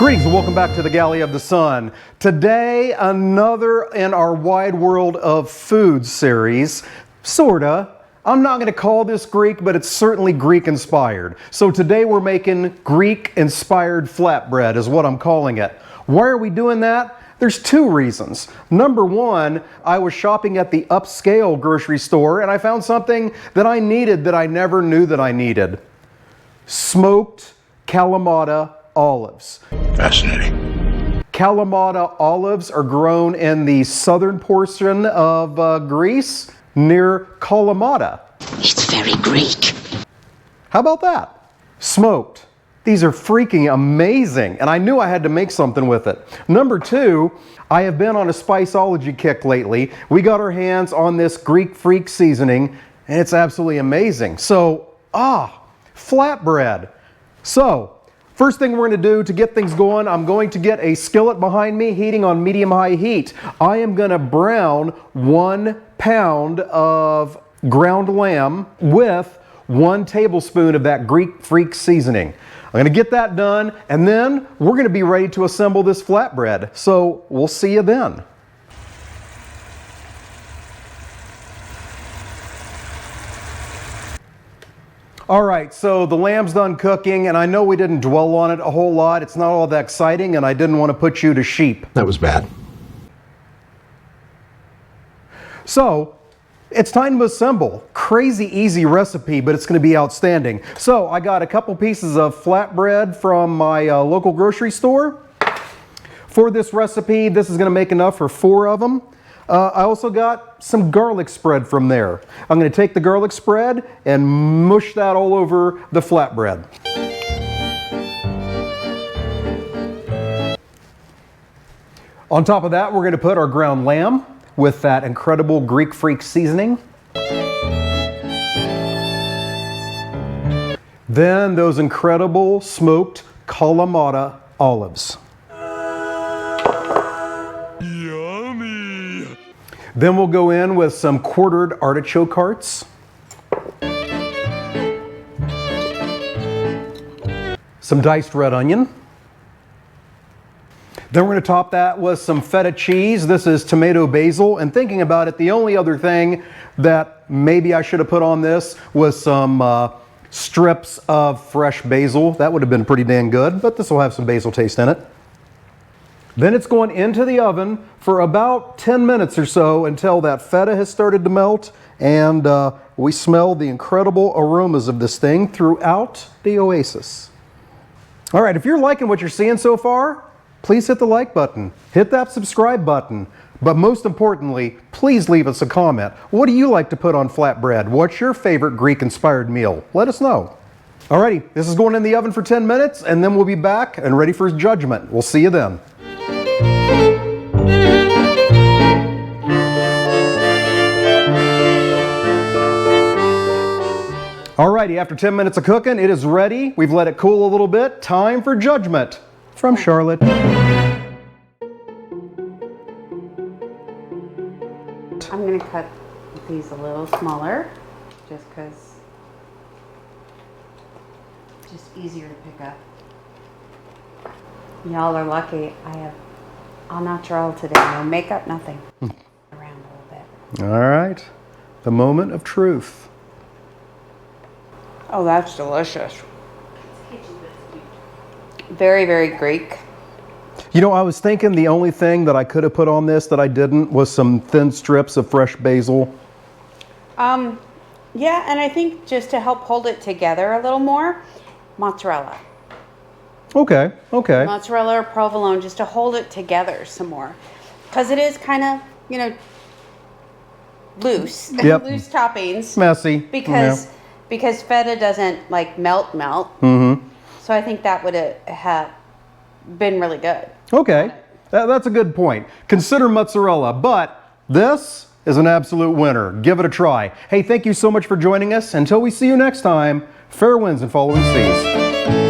Greetings and welcome back to the Galley of the Sun. Today, another in our Wide World of Food series, sorta. I'm not going to call this Greek, but it's certainly Greek-inspired. So today we're making Greek-inspired flatbread is what I'm calling it. Why are we doing that? There's two reasons. Number one, I was shopping at the upscale grocery store and I found something that I needed that I never knew that I needed. Smoked Kalamata olives. Fascinating. Kalamata olives are grown in the southern portion of Greece near Kalamata. It's very Greek. How about that? Smoked. These are freaking amazing, and I knew I had to make something with it. Number two, I have been on a spiceology kick lately. We got our hands on this Greek Freak seasoning, and it's absolutely amazing. So, flatbread. So, first thing we're going to do to get things going, I'm going to get a skillet behind me heating on medium-high heat. I am going to brown 1 pound of ground lamb with 1 tablespoon of that Greek Freak seasoning. I'm going to get that done, and then we're going to be ready to assemble this flatbread. So we'll see you then. All right, so the lamb's done cooking, and I know we didn't dwell on it a whole lot. It's not all that exciting, and I didn't want to put you to sheep. That was bad. So, it's time to assemble. Crazy easy recipe, but it's going to be outstanding. So, I got a couple pieces of flatbread from my local grocery store. For this recipe, this is going to make enough for 4 of them. I also got some garlic spread from there. I'm going to take the garlic spread and mush that all over the flatbread. On top of that, we're going to put our ground lamb with that incredible Greek Freak seasoning. Then those incredible smoked Kalamata olives. Then we'll go in with some quartered artichoke hearts. Some diced red onion. Then we're going to top that with some feta cheese. This is tomato basil. And thinking about it, the only other thing that maybe I should have put on this was some strips of fresh basil. That would have been pretty dang good, but this will have some basil taste in it. Then it's going into the oven for about 10 minutes or so until that feta has started to melt and we smell the incredible aromas of this thing throughout the oasis. All right, if you're liking what you're seeing so far, please hit the like button, hit that subscribe button, but most importantly, please leave us a comment. What do you like to put on flatbread? What's your favorite Greek-inspired meal? Let us know. Alrighty, this is going in the oven for 10 minutes and then we'll be back and ready for judgment. We'll see you then. Alrighty, after 10 minutes of cooking, it is ready. We've let it cool a little bit. Time for judgment from Charlotte. I'm going to cut these a little smaller just because it's just easier to pick up. Y'all are lucky. I have all natural today. No makeup, nothing. Around a little bit. All right, the moment of truth. Oh, that's delicious. Very, very Greek. You know, I was thinking the only thing that I could have put on this that I didn't was some thin strips of fresh basil. Yeah, and I think just to help hold it together a little more, mozzarella. Okay, okay. Mozzarella or provolone, just to hold it together some more. Because it is kind of, you know, loose. Yep. Loose toppings. Messy. Because feta doesn't like melt. Mm-hmm. So I think that would have been really good. Okay, that's a good point. Consider mozzarella, but this is an absolute winner. Give it a try. Hey, thank you so much for joining us. Until we see you next time, fair winds and following seas.